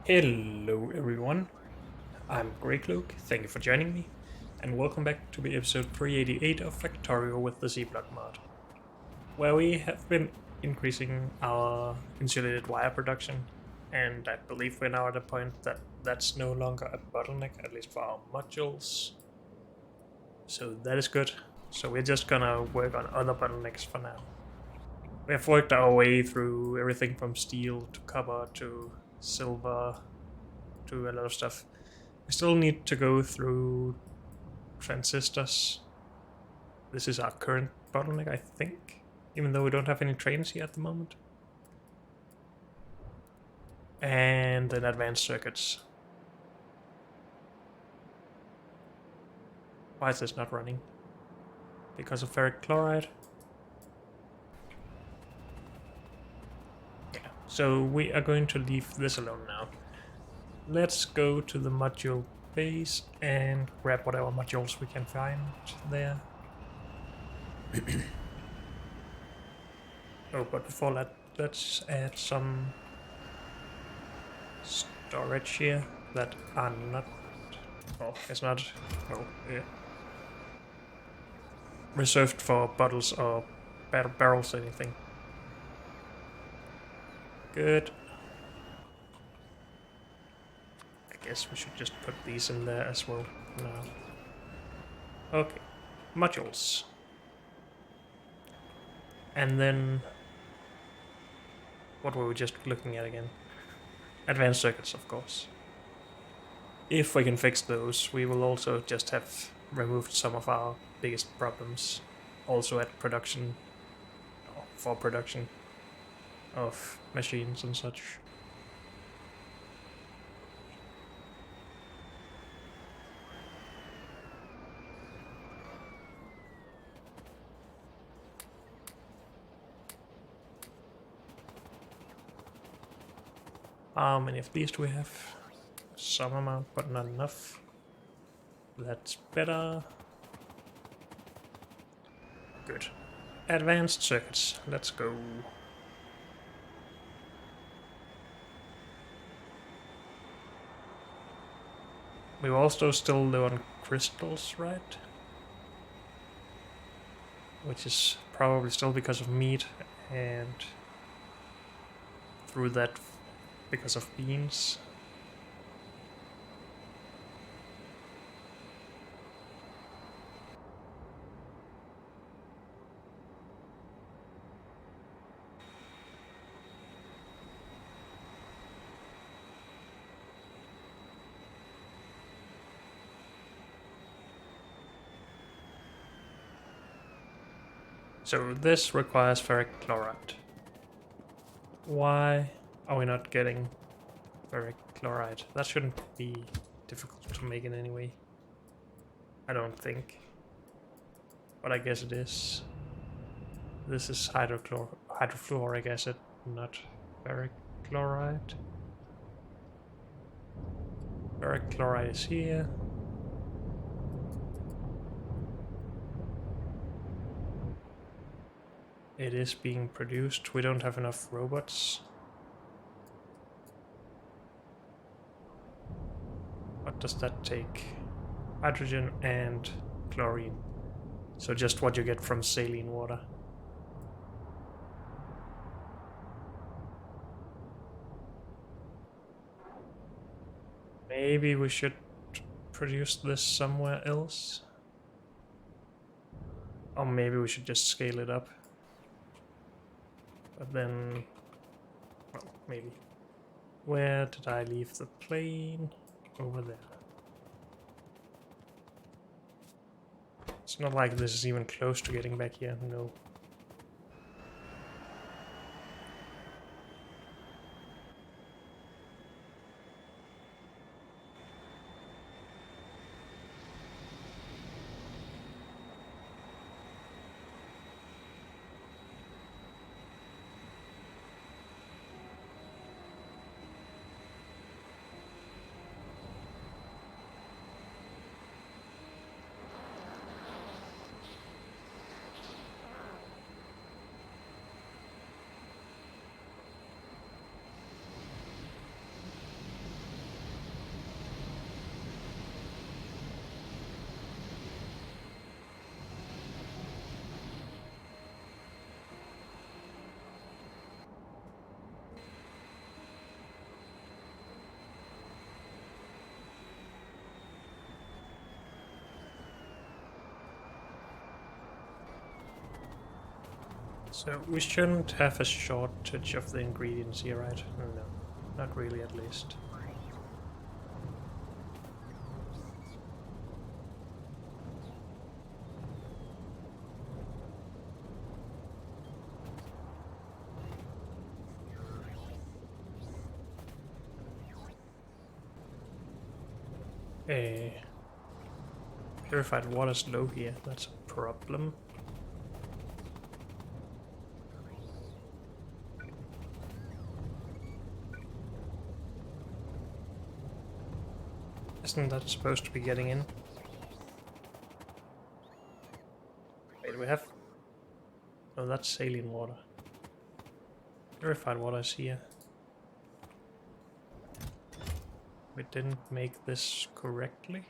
Hello everyone, I'm Greycloak, thank you for joining me, and welcome back to the episode 388 of Factorio with the Z-Block mod, where we have been increasing our insulated wire production, and I believe we're now at a point that that's no longer a bottleneck, at least for our modules, so that is good. So we're just gonna work on other bottlenecks for now. We have worked our way through everything from steel to copper to silver to a lot of stuff. We still need to go through transistors. This is our current bottleneck, I think, even though we don't have any trains here at the moment. And then advanced circuits. Why is this not running? Because of ferric chloride? Yeah, so we are going to leave this alone now. Let's go to the module base and grab whatever modules we can find there. Oh, but before that, let's add some storage here that are not. Oh, it's not. Oh, yeah. Reserved for bottles or barrels or anything. Good. I guess we should just put these in there as well now. Okay. Modules. And then. What were we just looking at again? Advanced circuits, of course. If we can fix those, we will also just have removed some of our biggest problems. Also at production, for production of machines and such. How many of these do we have? Some amount, but not enough. That's better. Good. Advanced circuits. Let's go. We were also still low on crystals, right? Which is probably still because of meat, and through that because of beans. So this requires ferric chloride. Why are we not getting ferric chloride? That shouldn't be difficult to make in any way. I don't think. But I guess it is. This is hydrofluoric acid, not ferric chloride. Ferric chloride is here. It is being produced. We don't have enough robots. What does that take? Hydrogen and chlorine. So just what you get from saline water. Maybe we should produce this somewhere else. Or maybe we should just scale it up. But then, well, maybe. Where did I leave the plane? Over there. It's not like this is even close to getting back here, no. So we shouldn't have a shortage of the ingredients here, right? No, not really at least. Purified water's low here, that's a problem. Isn't that supposed to be getting in? Wait, we have... Oh, that's saline water. Purified water is here. We didn't make this correctly.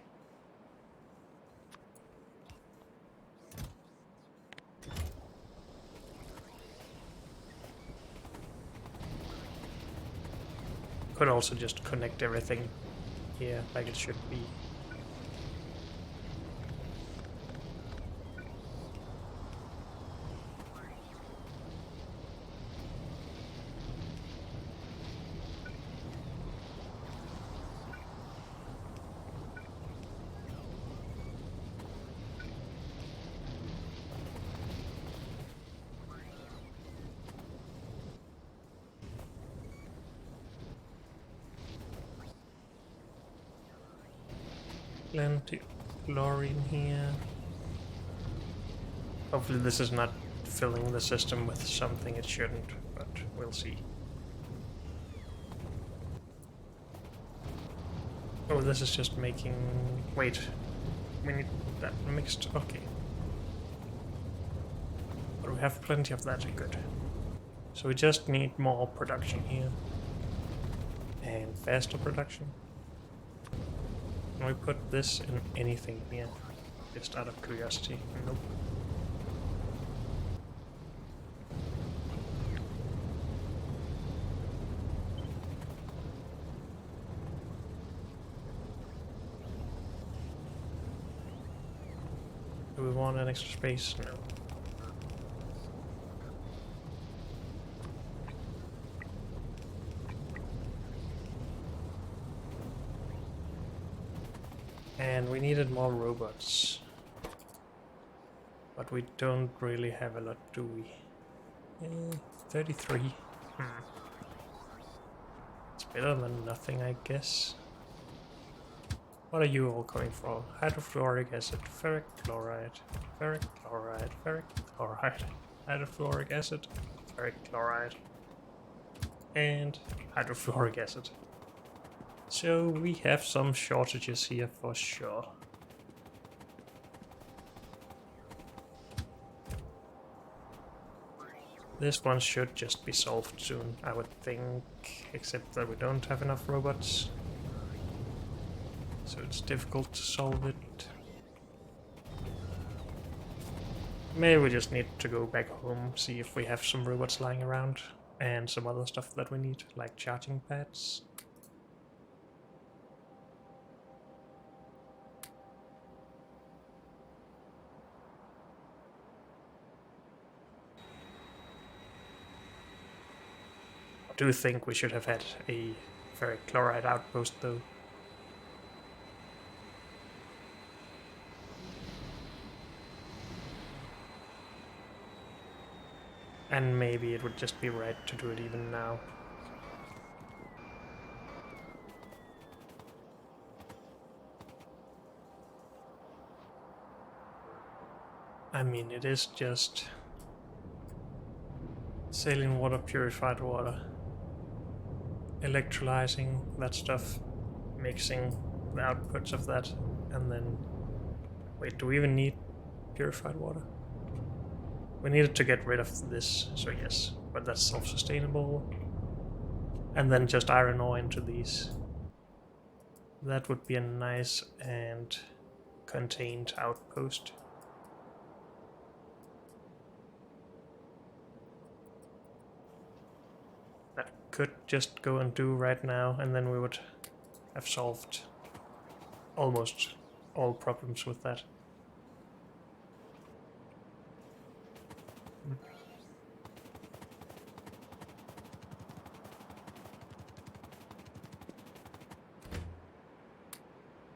Could also just connect everything here like it should be. Plenty of chlorine here. Hopefully this is not filling the system with something it shouldn't, but we'll see. Oh, this is just making... Wait, we need that mixed... Okay. But we have plenty of that, good. So we just need more production here. And faster production. Can we put this in anything here? Just out of curiosity. Nope. Do we want an extra space? No. And we needed more robots. But we don't really have a lot, do we? 33. It's better than nothing, I guess. What are you all coming from? Hydrofluoric acid, ferric chloride, ferric chloride, ferric chloride, hydrofluoric acid, ferric chloride, and hydrofluoric acid. So we have some shortages here for sure. This one should just be solved soon, I would think, except that we don't have enough robots. So it's difficult to solve it. Maybe we just need to go back home, see if we have some robots lying around, and some other stuff that we need, like charging pads. I do think we should have had a ferric chloride outpost though. And maybe it would just be right to do it even now. I mean, it is just saline water, purified water, electrolyzing that stuff, mixing the outputs of that, and then... Wait, do we even need purified water? We needed to get rid of this, so yes, but that's self-sustainable. And then just iron ore into these. That would be a nice and contained outpost. That could just go and do right now, and then we would have solved almost all problems with that.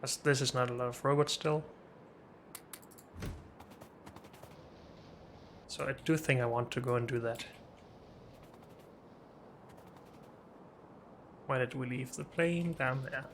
Because this is not a lot of robots still. So I do think I want to go and do that. Why did we leave the plane? Down there.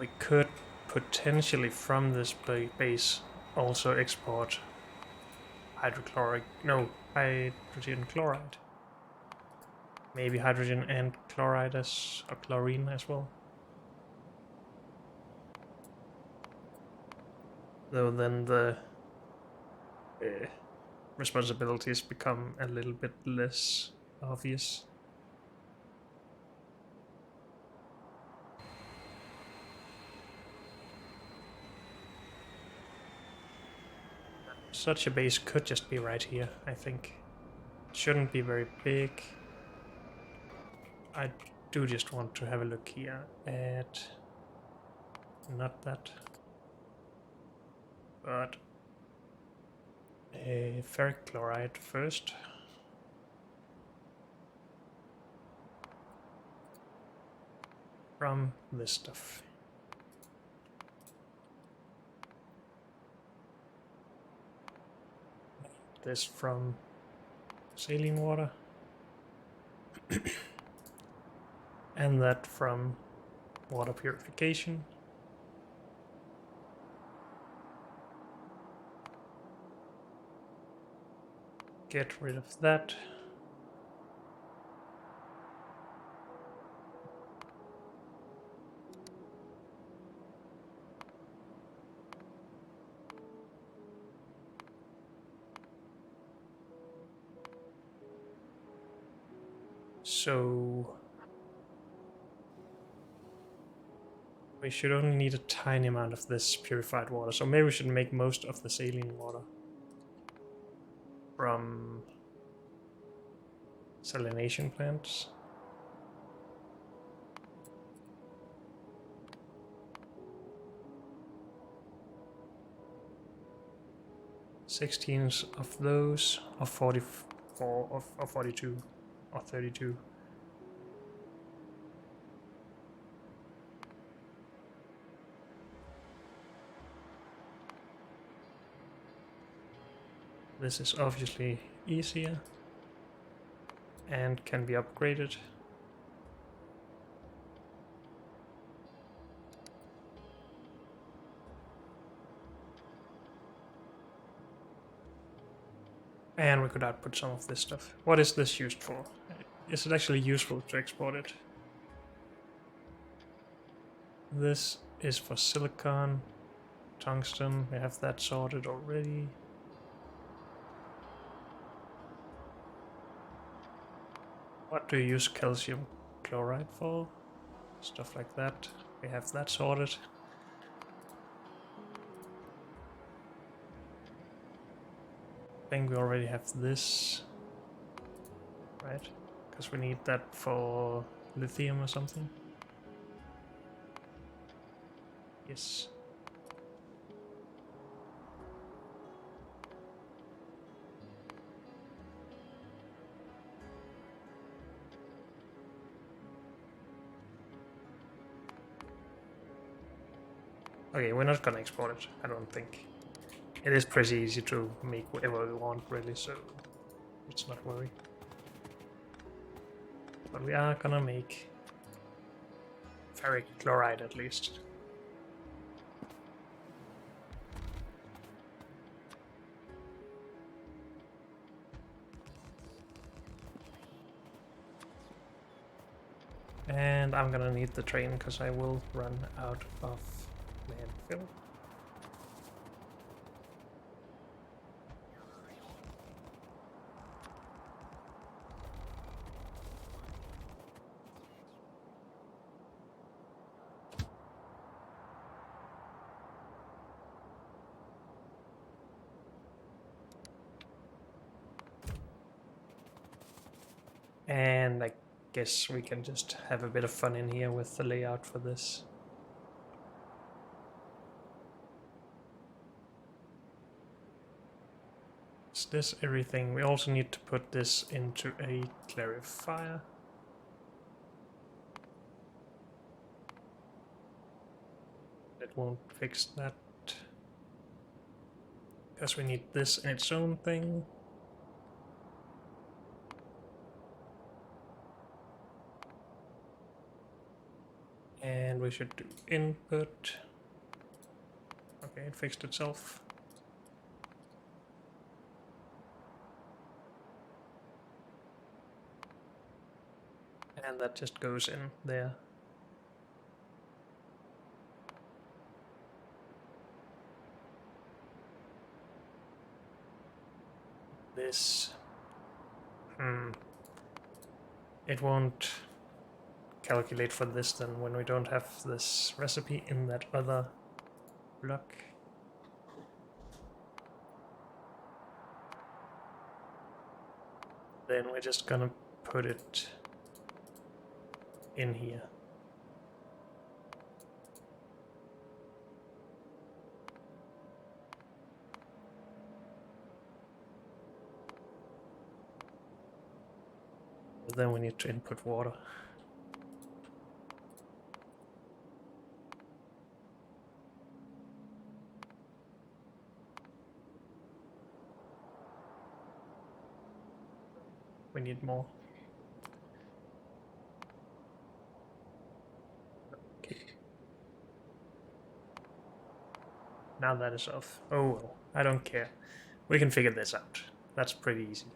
We could potentially from this base also export hydrochloric, no, hydrogen chloride. Maybe hydrogen and chloride as, or chlorine as well. Though then the responsibilities become a little bit less obvious. Such a base could just be right here, I think. It shouldn't be very big. I do just want to have a look here at... not that. But... ferric chloride first. From this stuff. This from saline water. And that from water purification. Get rid of that. So we should only need a tiny amount of this purified water. So maybe we should make most of the saline water from salination plants. Sixteens of those, or 44, or 42, or 32. This is obviously easier and can be upgraded. And we could output some of this stuff. What is this used for? Is it actually useful to export it? This is for silicon, tungsten, we have that sorted already. What do you use calcium chloride for? Stuff like that. We have that sorted. I think we already have this, right? Because we need that for lithium or something. Yes. Okay, we're not gonna export it, I don't think. It is pretty easy to make whatever we want, really, so let's not worry. But we are gonna make ferric chloride at least. And I'm gonna need the train because I will run out of landfill. And I guess we can just have a bit of fun in here with the layout for this. Is this everything? We also need to put this into a clarifier. It won't fix that. Because we need this in its own thing. And we should do input. Okay, it fixed itself. And that just goes in there. This... It won't calculate for this then when we don't have this recipe in that other block. Then we're just gonna put it in here. Then we need to input water. We need more. Okay. Now that is off. Oh well, I don't care. We can figure this out. That's pretty easy.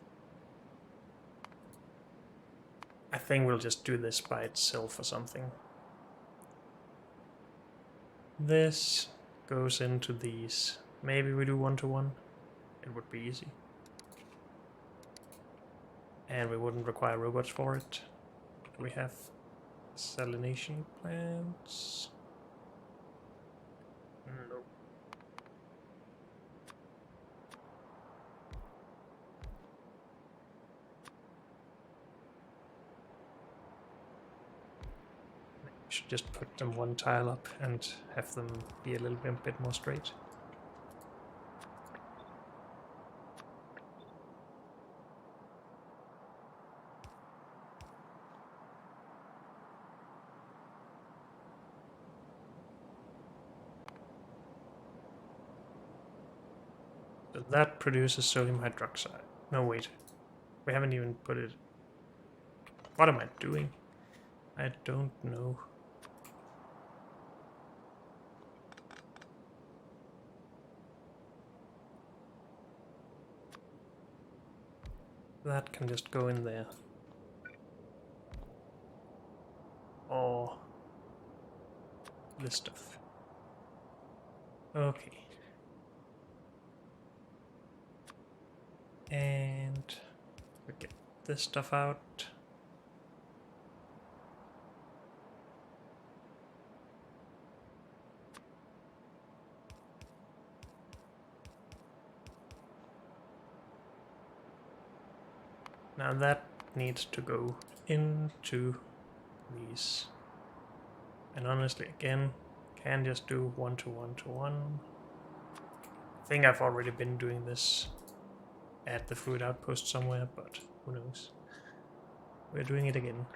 I think we'll just do this by itself or something. This goes into these. Maybe we do 1-to-1. It would be easy. And we wouldn't require robots for it. We have salination plants. Nope. We should just put them one tile up and have them be a little bit more straight. So that produces sodium hydroxide. No, wait. We haven't even put it... What am I doing? I don't know. That can just go in there. Or this stuff. Okay. And we get this stuff out. Now that needs to go into these. And honestly, again, can just do 1-to-1-to-1. I think I've already been doing this at the food outpost somewhere, but who knows. We're doing it again.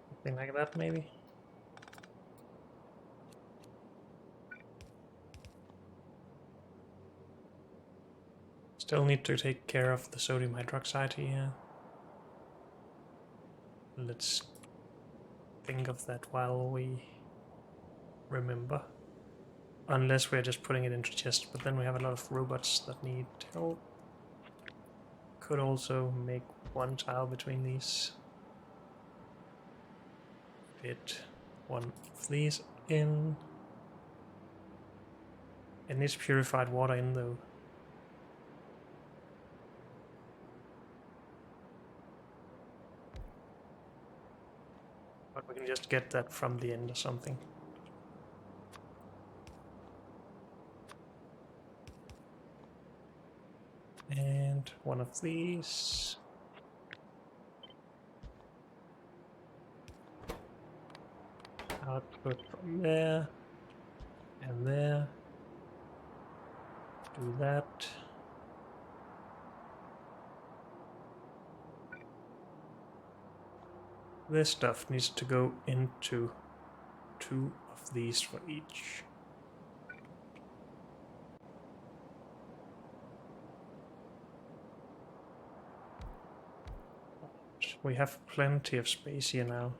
Something like that, maybe? Still need to take care of the sodium hydroxide here. Let's think of that while we remember. Unless we're just putting it into chest, but then we have a lot of robots that need help. Could also make one tile between these. Fit one of these in. It needs purified water in though. But we can just get that from the end or something. And one of these. Output from there and there. Do that. This stuff needs to go into 2 of these for each. We have plenty of space here now.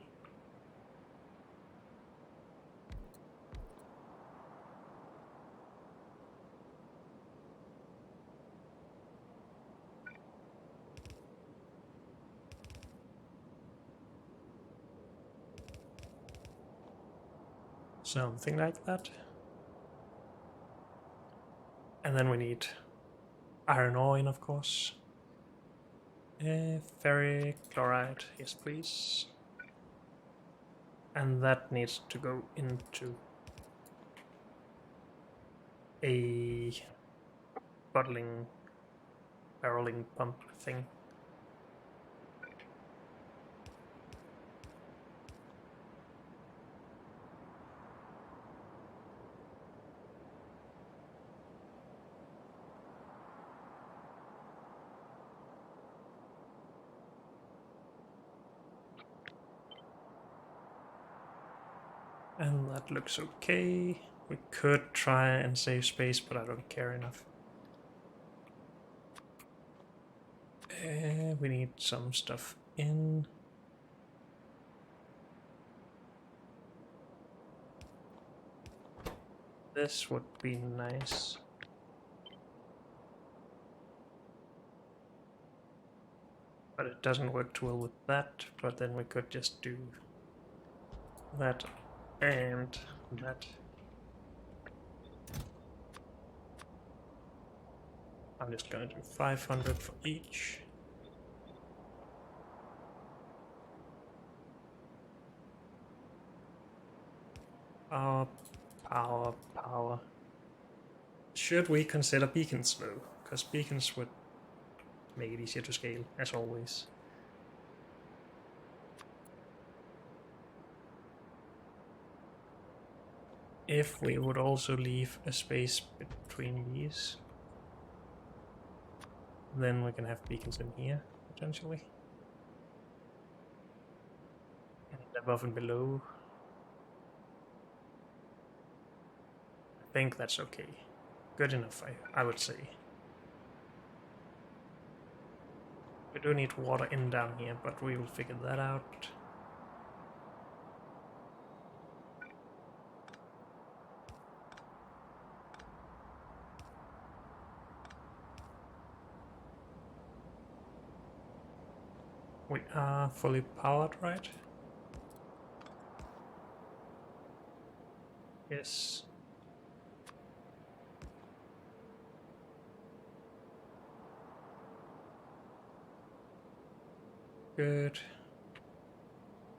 Something like that. And then we need iron ore in, of course. Ferric chloride, yes please. And that needs to go into a bottling, barreling pump thing. And that looks okay. We could try and save space, but I don't care enough. We need some stuff in. This would be nice. But it doesn't work too well with that, but then we could just do that and that. I'm just gonna do 500 for each. Power, power, power. Should we consider beacons though? Because beacons would make it easier to scale, as always. If we would also leave a space between these, then we can have beacons in here, potentially. And above and below. I think that's okay. Good enough, I would say. We do need water in down here, but we will figure that out. We are fully powered, right? Yes. Good.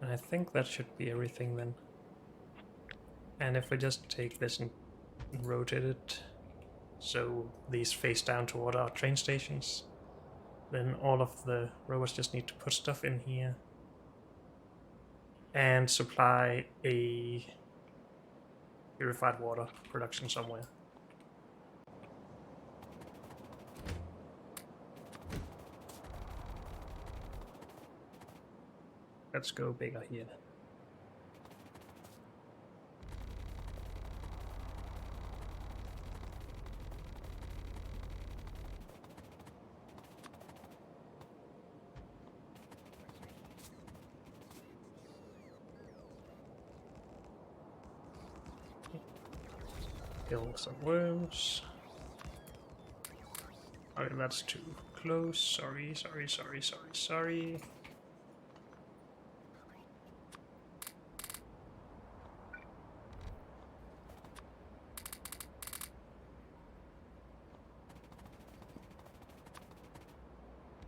And I think that should be everything then. And if we just take this and rotate it so these face down toward our train stations, then all of the robots just need to put stuff in here and supply a purified water production somewhere. Let's go bigger here. Kill some worms. Okay, that's too close. Sorry.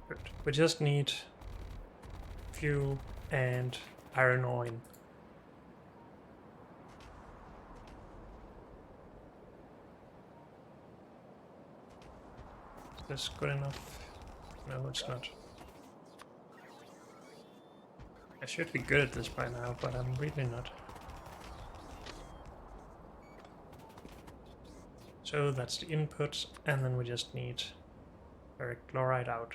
Good. We just need fuel and iron ore in. Is this good enough? No, it's not. I should be good at this by now, but I'm really not. So that's the input, and then we just need ferric chloride out.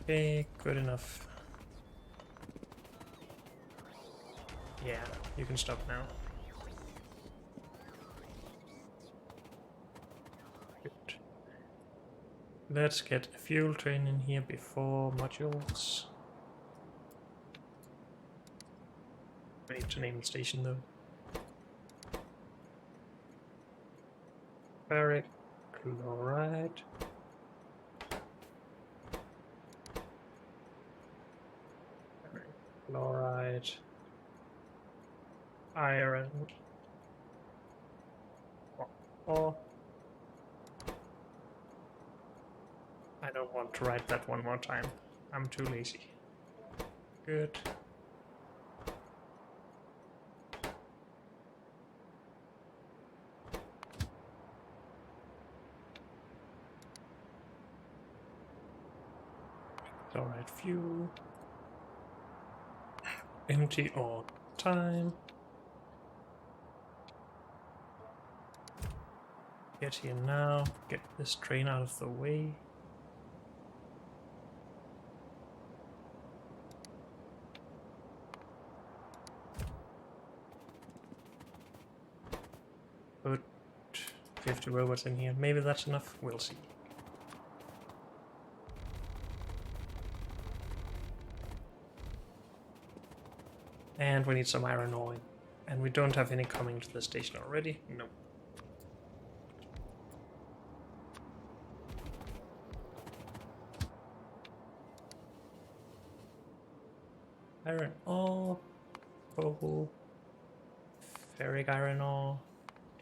Okay, good enough. Yeah, you can stop now. Good. Let's get a fuel train in here before modules. We need to name the station though. Ferric chloride. Ferric chloride. Iron. Oh. I don't want to write that one more time. I'm too lazy. Good. Chloride fuel. Empty all time. Get here now. Get this train out of the way. Put 50 robots in here. Maybe that's enough. We'll see. And we need some iron ore. And we don't have any coming to the station already. Nope. Iron ore. Coal. Ferric iron ore.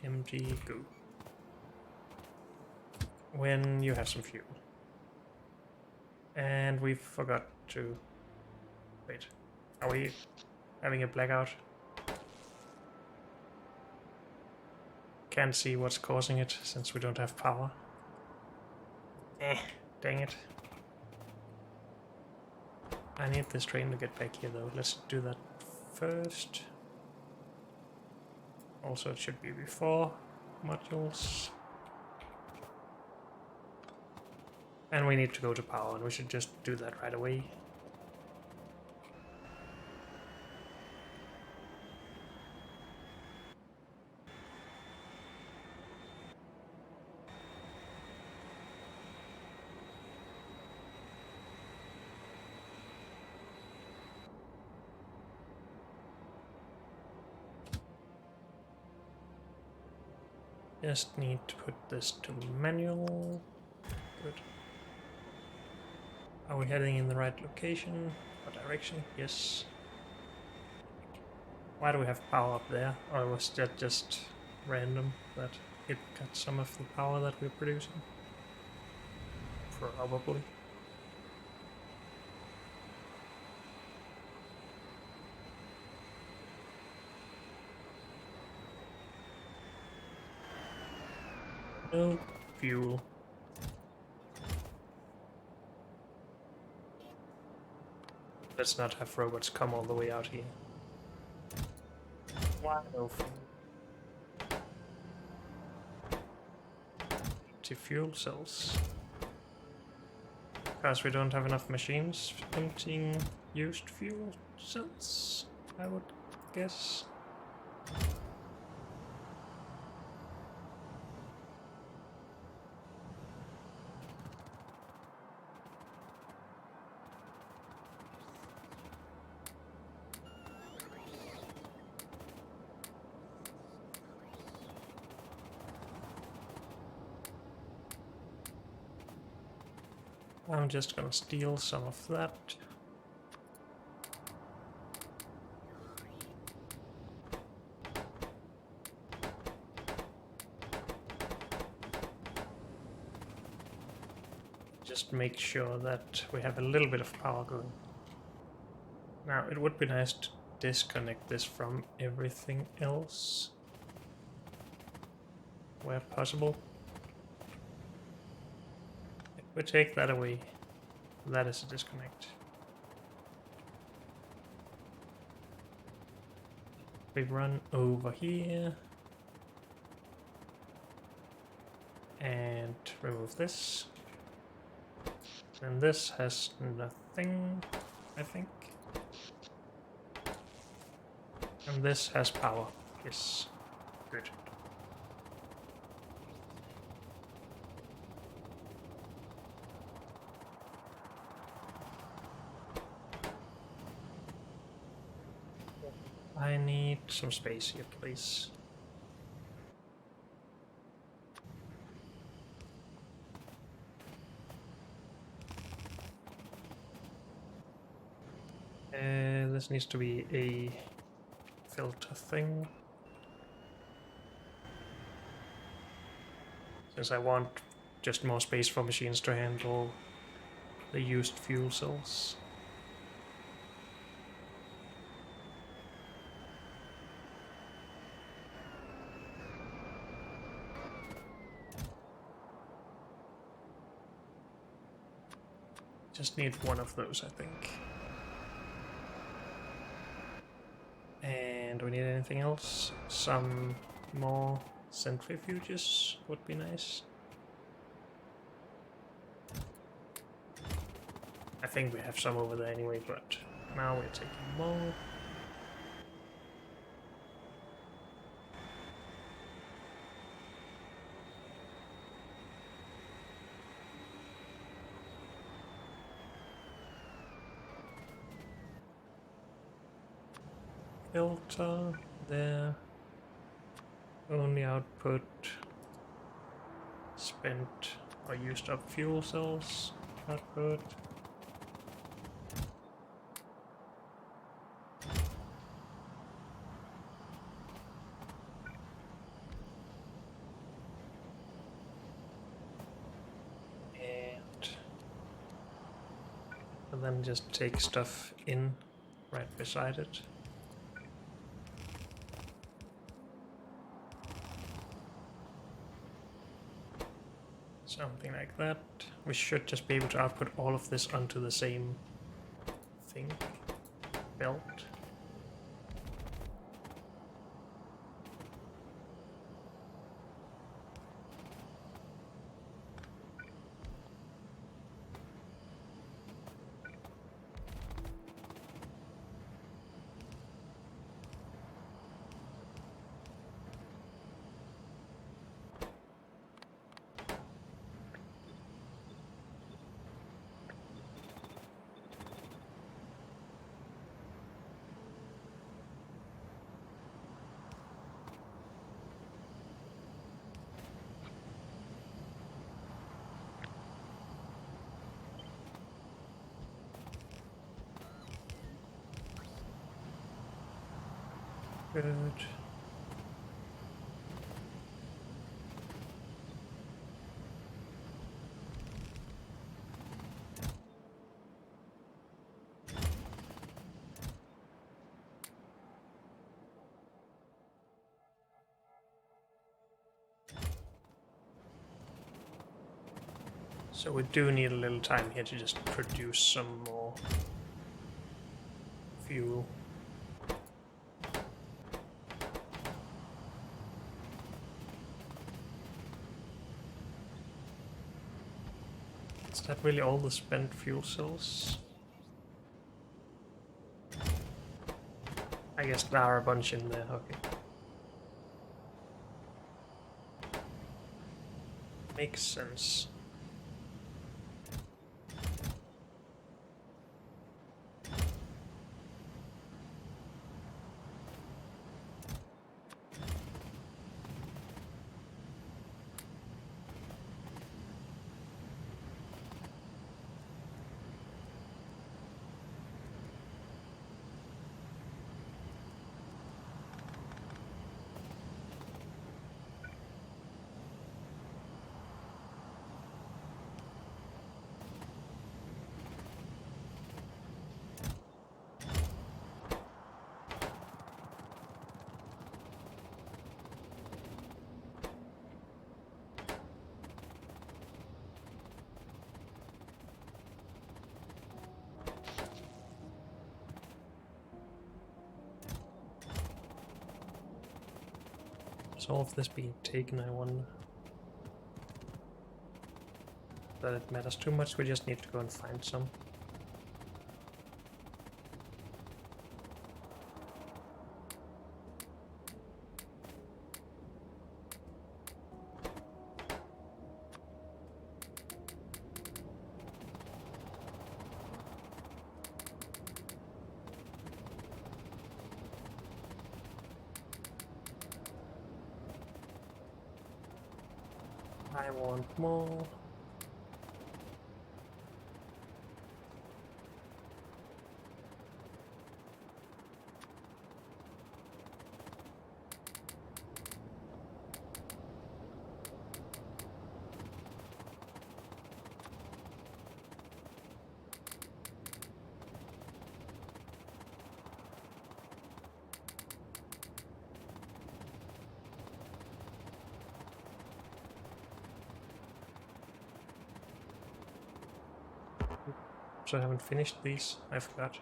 MG, go. When you have some fuel. And we forgot to... Wait. Are we having a blackout? Can't see what's causing it since we don't have power. Dang it. I need this train to get back here though. Let's do that first. Also, it should be before modules. And we need to go to power, and we should just do that right away. Just need to put this to manual. Good. Are we heading in the right location or direction? Yes. Why do we have power up there? Or was that just random that it got some of the power that we're producing? Probably. No fuel. Let's not have robots come all the way out here. Why no fuel? Empty fuel cells. Because we don't have enough machines emptying used fuel cells, I would guess. I'm just gonna steal some of that. just make sure that we have a little bit of power going. Now, it would be nice to disconnect this from everything else where possible. If we take that away, that is a disconnect. We run over here and remove this. And this has nothing, I think. And this has power. Yes. Good. I need some space here, please. This needs to be a filter thing. Since I want just more space for machines to handle the used fuel cells. Just need one of those, I think. And do we need anything else? Some more centrifuges would be nice. I think we have some over there anyway, but now we're taking more. Filter there. Only output spent or used up fuel cells output. And then just take stuff in right beside it. Something like that. We should just be able to output all of this onto the same thing. Belt. Good. So we do need a little time here to just produce some more fuel. Is that really all the spent fuel cells? I guess there are a bunch in there, okay. Makes sense. Is all of this being taken, I wonder? That it matters too much, we just need to go and find some. I want more. So I haven't finished these, I forgot.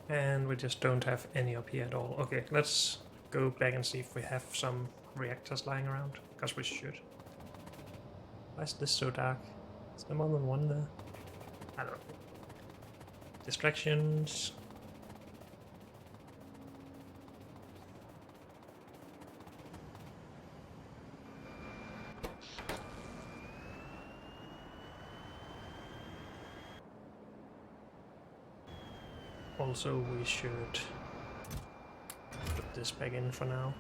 And we just don't have any up here at all. Okay, let's go back and see if we have some reactors lying around, because we should. Why is this so dark? Is there more than one there? I don't know. Distractions. Also, we should put this back in for now.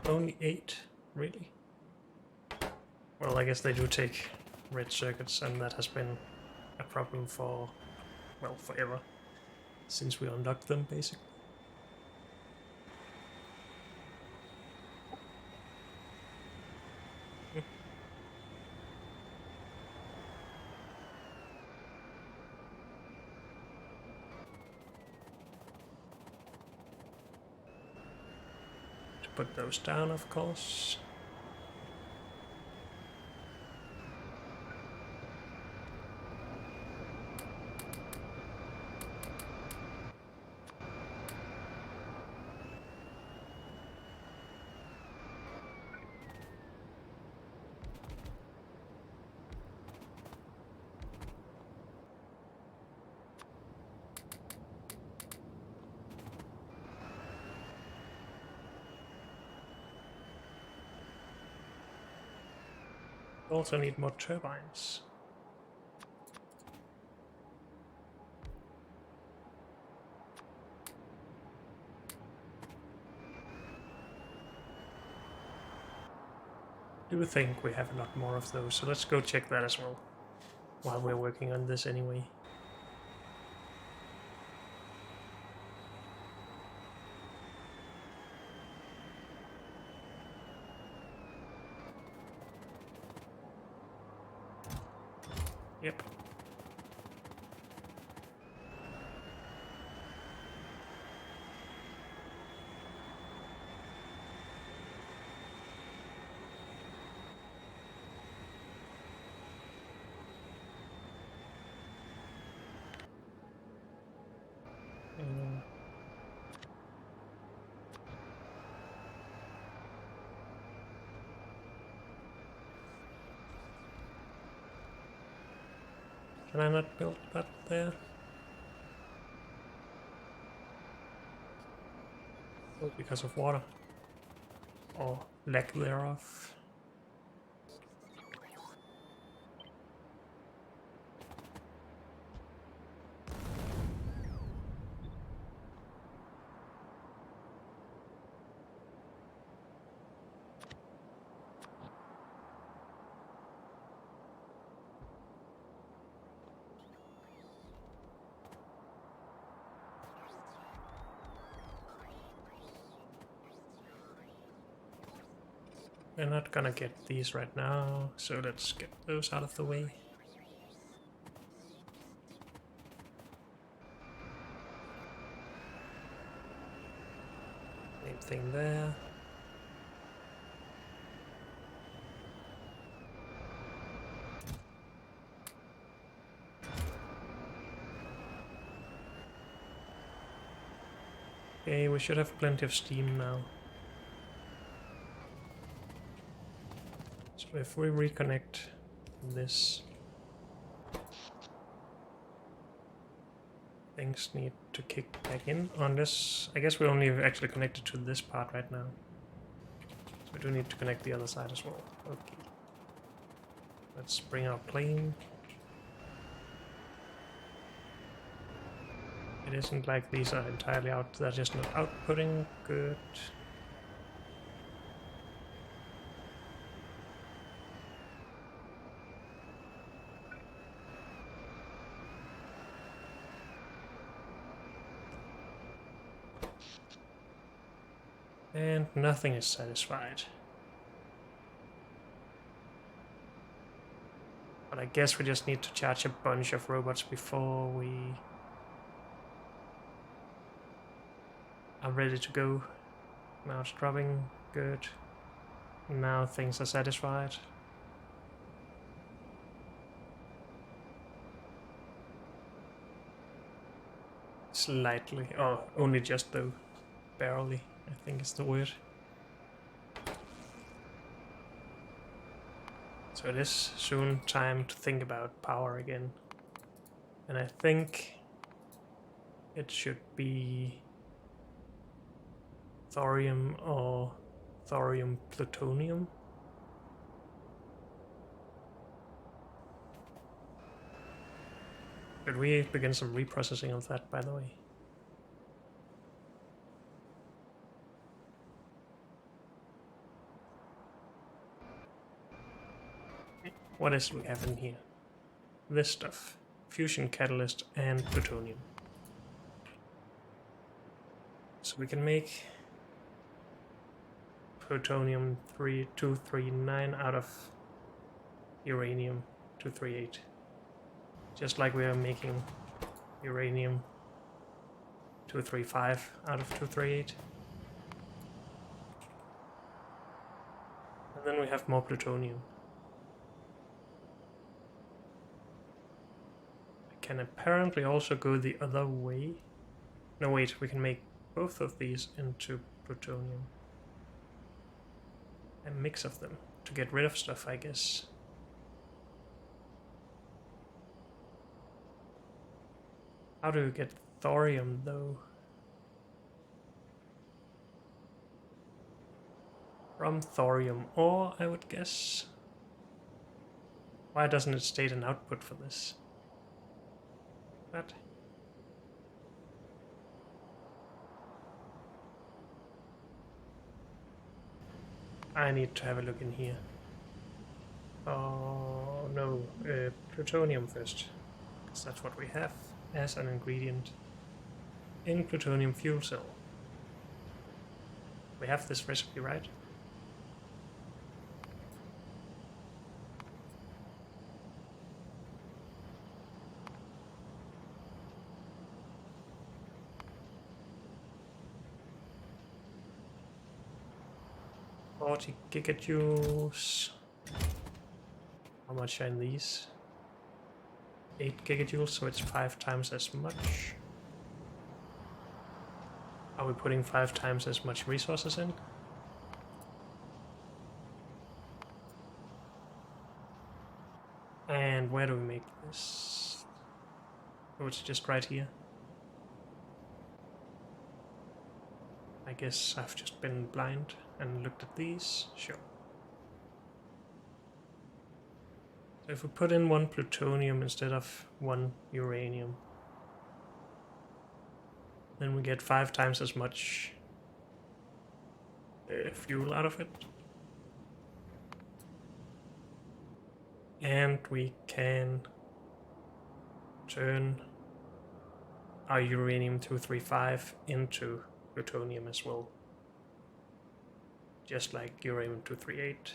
Only 8? Really? Well, I guess they do take red circuits, and that has been a problem for, well, forever. Since we unlocked them, basically. To put those down, of course. Also need more turbines. I do think we have a lot more of those, so let's go check that as well, while we're working on this anyway. Yep. Can I not build that there? Oh, because of water. Or lack thereof. We're not gonna get these right now, so let's get those out of the way. Same thing there. Okay, we should have plenty of steam now. So if we reconnect this, things need to kick back in on this. I guess we only have actually connected to this part right now. So we do need to connect the other side as well. Okay. Let's bring our plane. It isn't like these are entirely out, they're just not outputting. Good. And nothing is satisfied. But I guess we just need to charge a bunch of robots before we are ready to go. Now it's dropping. Good. Now things are satisfied. Slightly. Oh, only just though. Barely, I think is the word. So it is soon time to think about power again. And I think it should be thorium or thorium plutonium. Should we begin some reprocessing of that, by the way? What is we have in here? This stuff. Fusion catalyst and plutonium. So we can make plutonium 239 out of uranium 238. Just like we are making uranium 235 out of 238. And then we have more plutonium. I can apparently also go the other way. No, wait, we can make both of these into plutonium. A mix of them to get rid of stuff, I guess. How do you get thorium, though? From thorium ore, I would guess. Why doesn't it state an output for this? What? I need to have a look in here. Oh no, plutonium first, because that's what we have as an ingredient in plutonium fuel cell. We have this recipe, right? Gigajoules. How much are in these? 8 gigajoules, so it's 5 times as much. Are we putting 5 times as much resources in? And where do we make this? Oh, it's just right here. I guess I've just been blind and looked at these. Sure. So if we put in 1 plutonium instead of 1 uranium, then we get 5 times as much fuel out of it. And we can turn our uranium 235 into plutonium as well. just like uranium 238.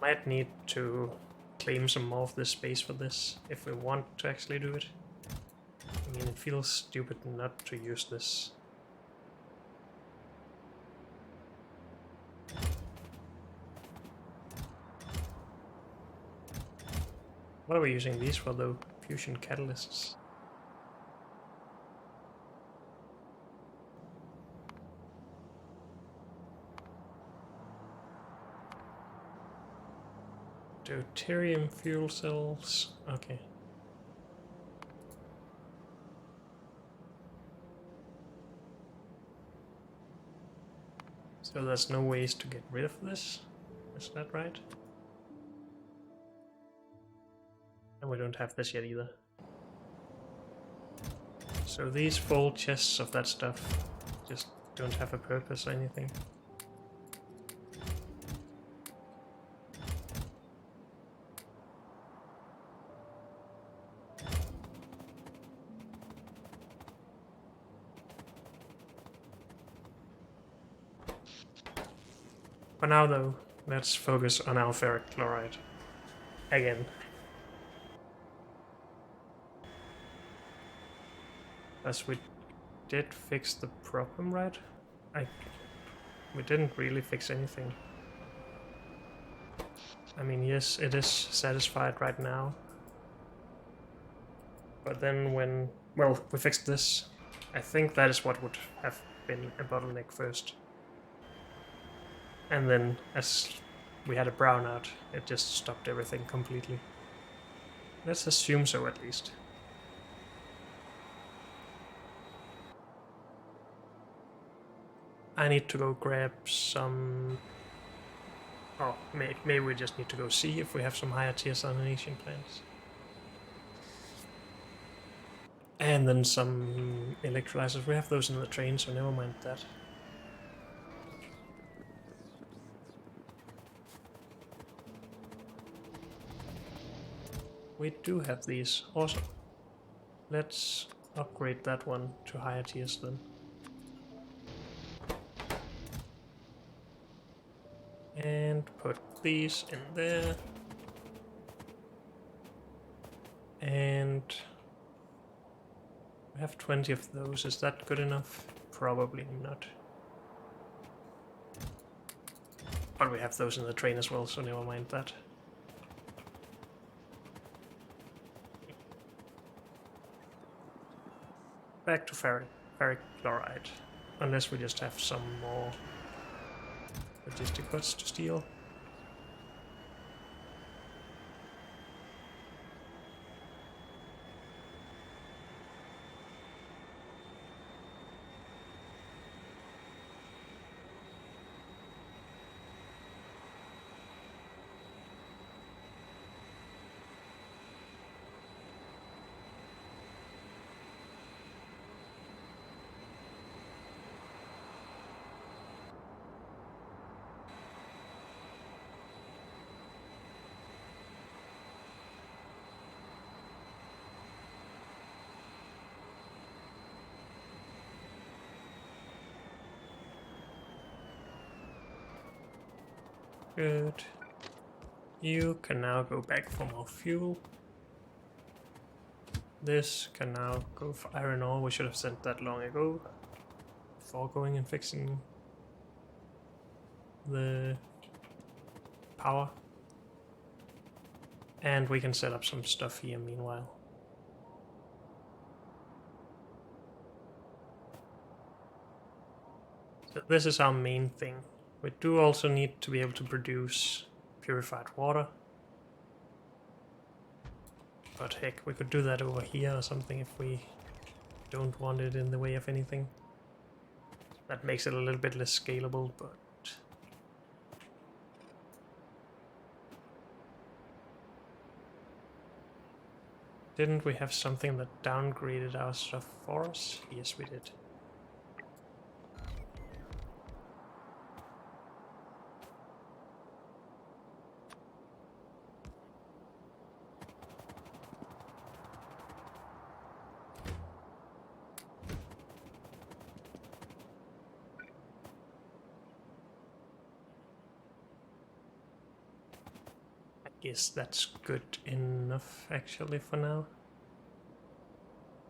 Might need to claim some more of this space for this if we want to actually do it. I mean, it feels stupid not to use this. What are we using these for though? Fusion catalysts. Deuterium fuel cells. Okay. So there's no ways to get rid of this? Is that right? And we don't have this yet either. So these full chests of that stuff just don't have a purpose or anything. For now though, let's focus on our ferric chloride. Again. As we did fix the problem, right? We didn't really fix anything. I mean, yes, it is satisfied right now. But then when... well, we fixed this. I think that is what would have been a bottleneck first. And then, as we had a brownout, it just stopped everything completely. Let's assume so, at least. I need to go grab some... oh, maybe we just need to go see if we have some higher tier salination plants. And then some electrolyzers. We have those in the train, so never mind that. We do have these. Awesome. Let's upgrade that one to higher tiers then. And put these in there. And we have 20 of those. Is that good enough? Probably not. But we have those in the train as well, so never mind that. Back to ferric chloride. Unless we just have some more logistic huts to steal. Good. You can now go back for more fuel. This can now go for iron ore. We should have sent that long ago. Before going and fixing the power. And we can set up some stuff here meanwhile. So this is our main thing. We do also need to be able to produce purified water. But heck, we could do that over here or something if we don't want it in the way of anything. That makes it a little bit less scalable, but... didn't we have something that downgraded our stuff for us? Yes, we did. Guess that's good enough actually for now.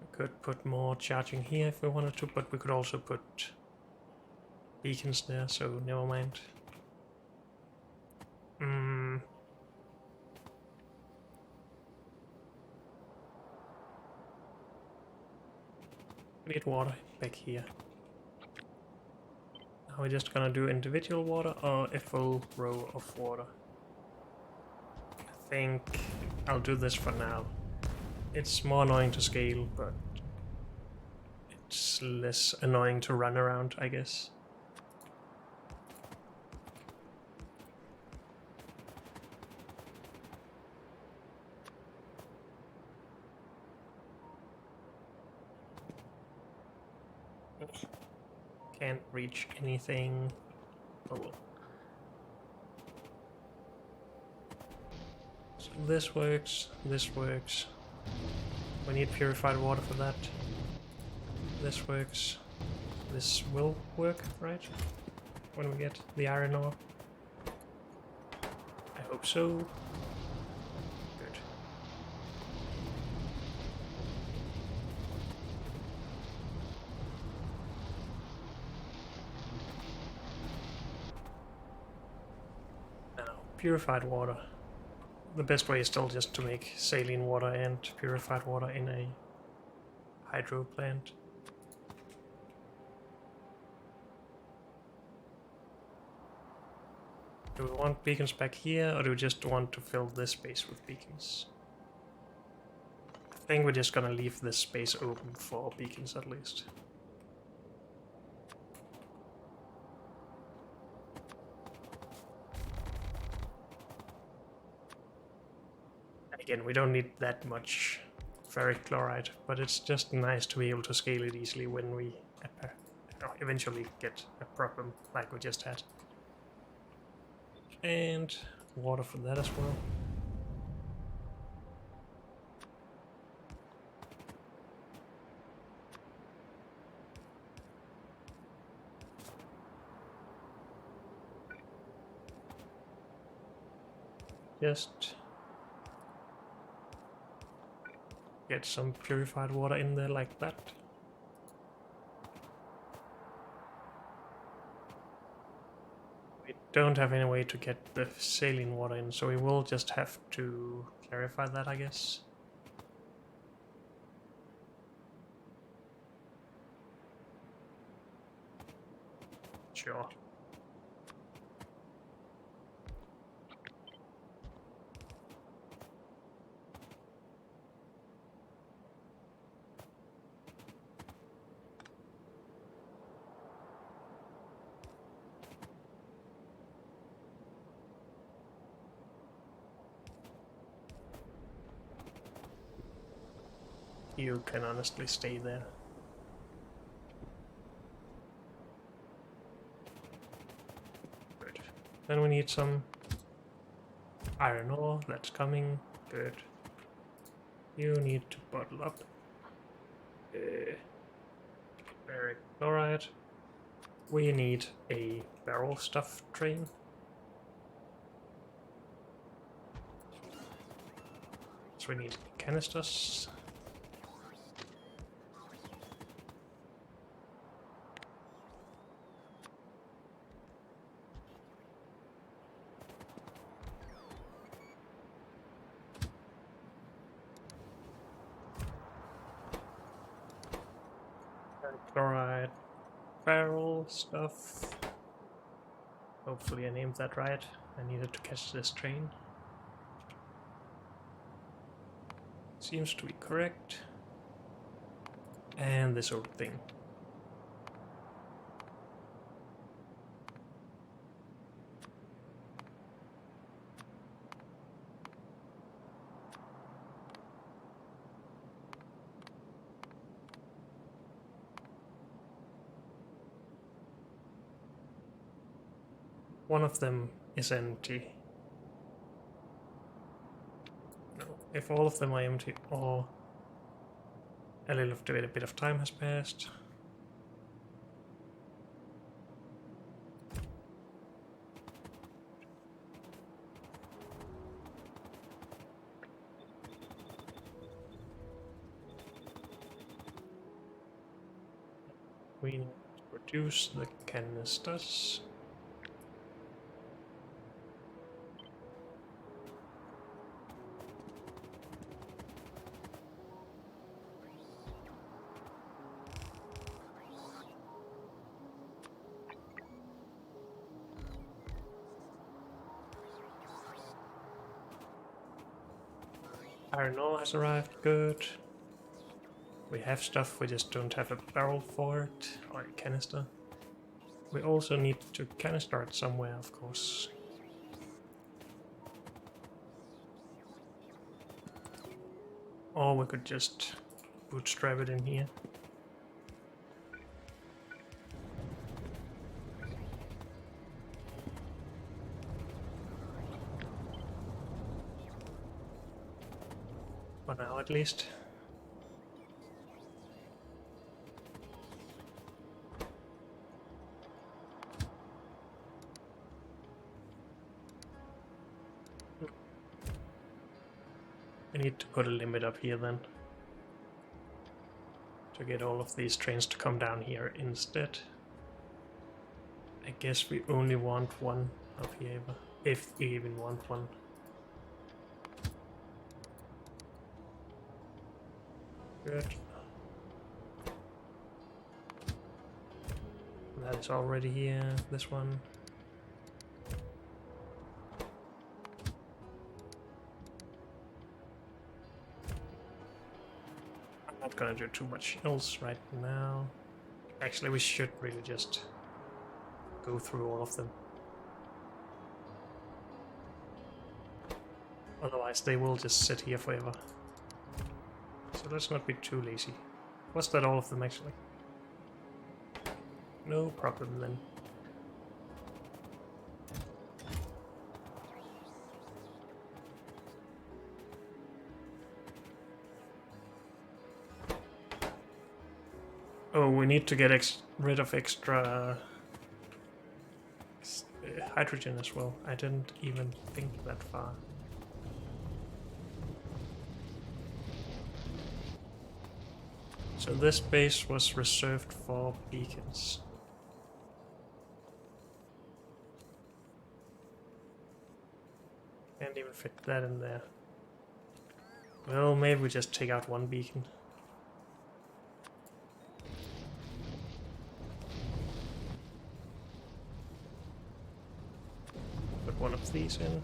We could put more charging here if we wanted to, but we could also put beacons there, so never mind. We need water back here. Are we just gonna do individual water or a full row of water? I think I'll do this for now. It's more annoying to scale, but it's less annoying to run around, I guess. Can't reach anything. Oh well. So this works, this works. We need purified water for that. This works. This will work, right? When we get the iron ore. I hope so. Good. Now, purified water. The best way is still just to make saline water and purified water in a hydro plant. Do we want beacons back here, or do we just want to fill this space with beacons? I think we're just gonna leave this space open for beacons at least. Again, we don't need that much ferric chloride, but it's just nice to be able to scale it easily when we eventually get a problem like we just had. And water for that as well. Just get some purified water in there like that. We don't have any way to get the saline water in, so we will just have to clarify that, I guess. Sure. You can honestly stay there. Good. Then we need some iron ore, that's coming. Good. You need to bottle up. Ferric chloride. We need a barrel stuff train. So we need canisters. Chloride, barrel stuff. Hopefully I named that right. I needed to catch this train. Seems to be correct. And this old thing. One of them is empty. No, if all of them are empty or a little bit of time has passed. We need to produce the canisters. Iron ore has arrived, good. We have stuff, we just don't have a barrel for it, or a canister. We also need to canister it somewhere, of course. Or we could just bootstrap it in here. For now, at least. We need to put a limit up here then. To get all of these trains to come down here instead. I guess we only want one up here, if we even want one. Good. That is already here, this one. I'm not gonna do too much else right now. Actually, we should really just go through all of them. Otherwise they will just sit here forever. So let's not be too lazy. Was that all of them actually? No problem then. Oh, we need to get rid of extra hydrogen as well. I didn't even think that far. So this base was reserved for beacons. Can't even fit that in there. Well, maybe we just take out one beacon. Put one of these in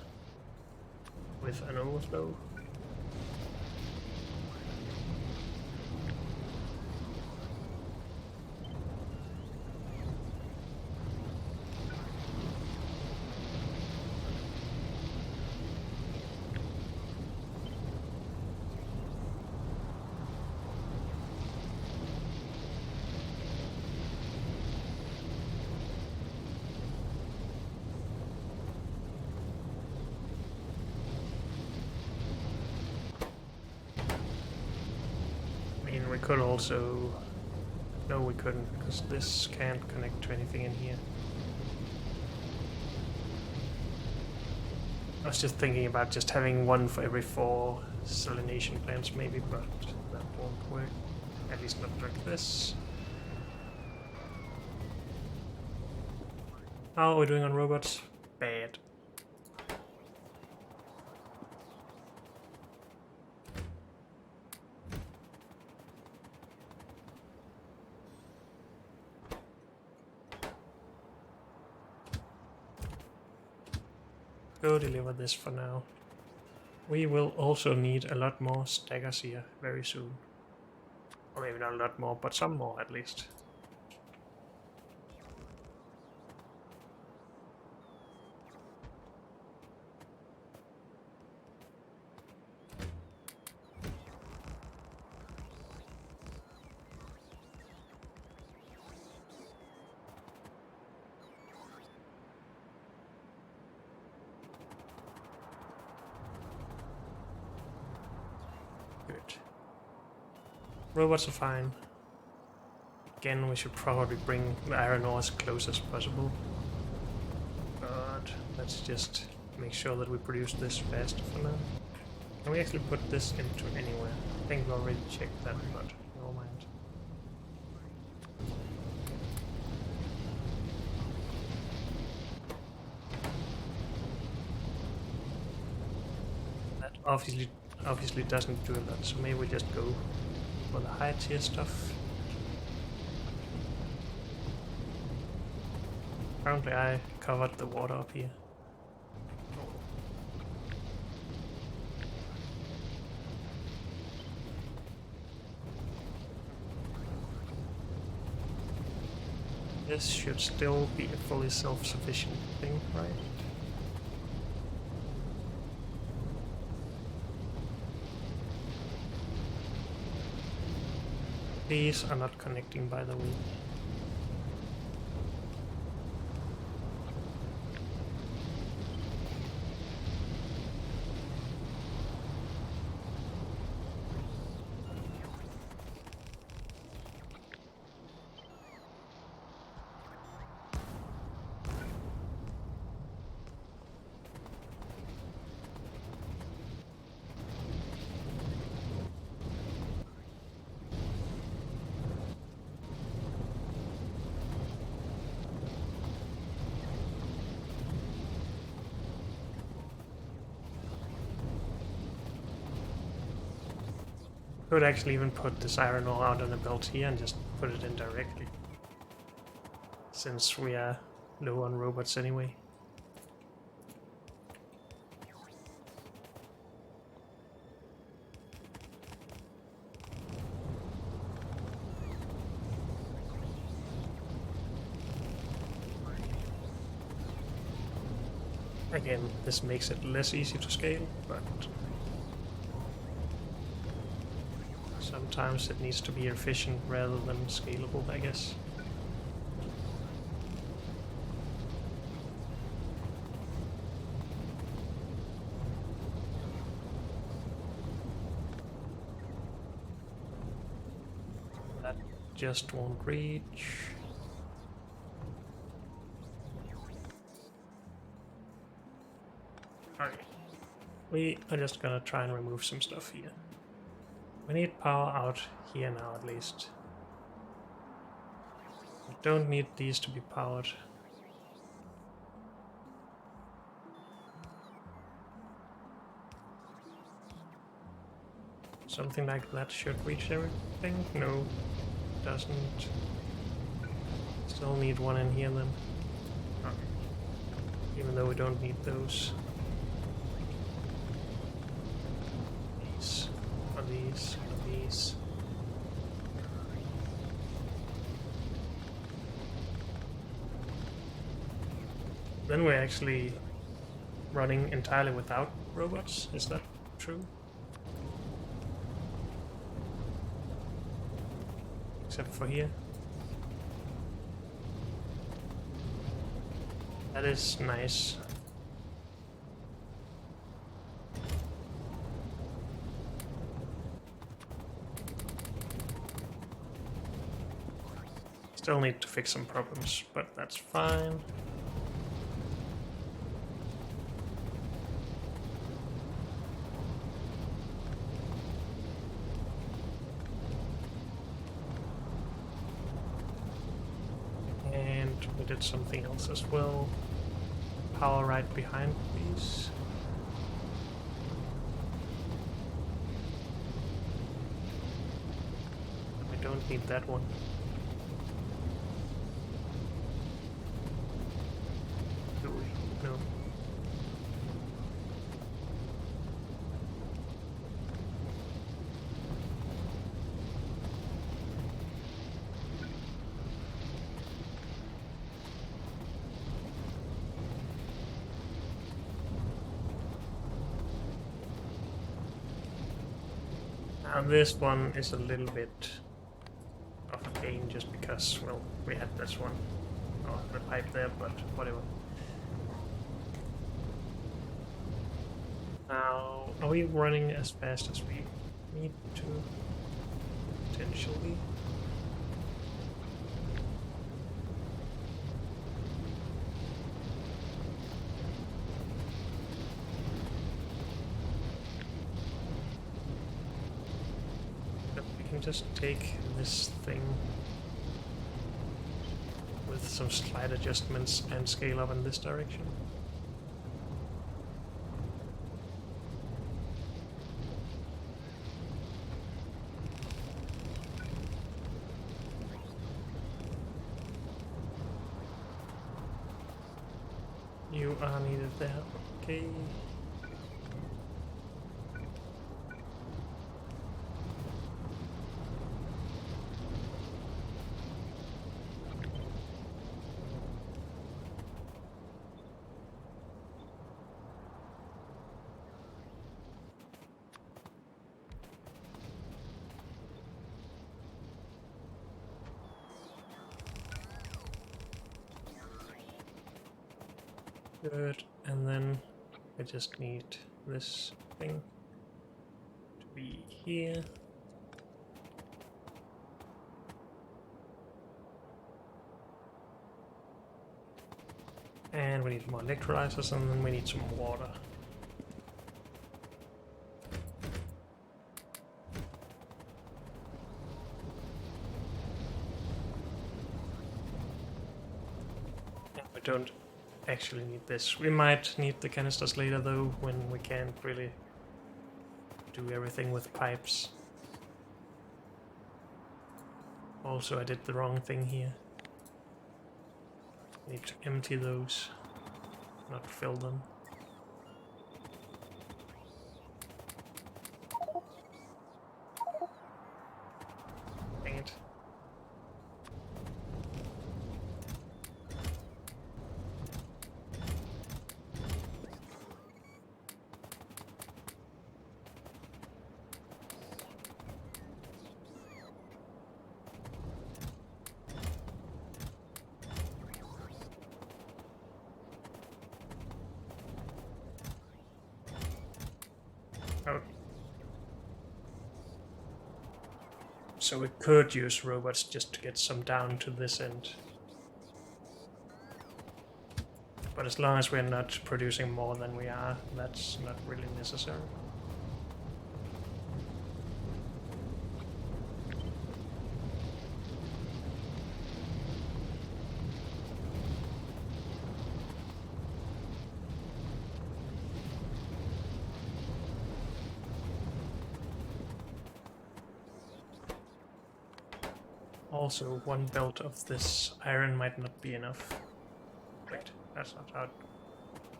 with an overflow. We could also... No, we couldn't, because this can't connect to anything in here. I was just thinking about just having one for every 4 salination plants maybe, but that won't work. At least not like this. How are we doing on robots? Bad. Go deliver this for now. We will also need a lot more staggers here very soon. Or maybe not a lot more, but some more at least. Good. Robots are fine. Again, we should probably bring the iron ore as close as possible. But let's just make sure that we produce this faster for now. Can we actually put this into anywhere? I think we already checked that, but never mind. obviously doesn't do a lot, so maybe we just go for the high tier stuff. Apparently I covered the water up here. This should still be a fully self-sufficient thing, right? These are not connecting, by the way. Could actually even put this iron ore out on a belt here and just put it in directly, since we are low on robots anyway. Again, this makes it less easy to scale, but sometimes it needs to be efficient rather than scalable, I guess. That just won't reach. Okay. We are just gonna try and remove some stuff here. We need power out here now, at least. We don't need these to be powered. Something like that should reach everything? No, it doesn't. Still need one in here then. Okay. Even though we don't need those. These. Then we're actually running entirely without robots, is that true? Except for here. That is nice. Still need to fix some problems, but that's fine. And we did something else as well. Power right behind, please. We don't need that one. No. Now this one is a little bit of a pain just because, well, we had this one. Oh, the pipe there, but whatever. Now, are we running as fast as we need to? Potentially. But we can just take this thing with some slight adjustments and scale up in this direction. You are needed there. Okay. Good, and then I just need this thing to be here. And we need more electrolyzers, and then we need some water. We don't actually need this. We might need the canisters later though, when we can't really do everything with pipes. Also, I did the wrong thing here. Need to empty those, not fill them. Dang it. Oh. So we could use robots just to get some down to this end. But as long as we're not producing more than we are, that's not really necessary. Also, one belt of this iron might not be enough. Wait, that's not how...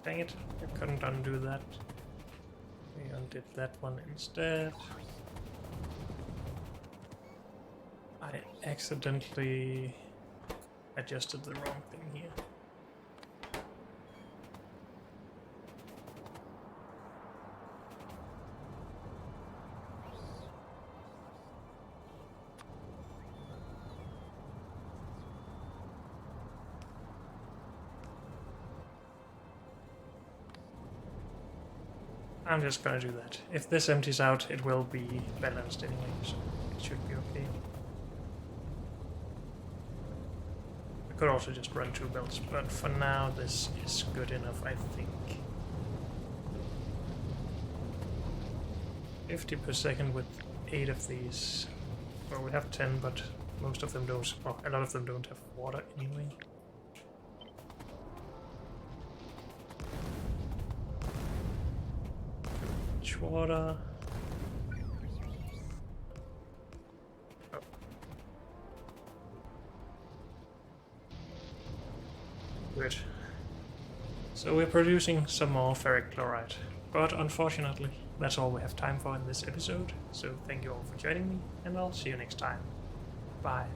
Dang it, I couldn't undo that. We undid that one instead. I accidentally adjusted the wrong thing here. I'm just gonna do that. If this empties out, it will be balanced anyway, so it should be okay. I could also just run 2 belts, but for now this is good enough, I think. 50 per second with 8 of these. Well, we have 10, but most of them don't. Well, a lot of them don't have water anyway. Water. Oh. Good. So we're producing some more ferric chloride, but unfortunately that's all we have time for in this episode, so thank you all for joining me, and I'll see you next time. Bye.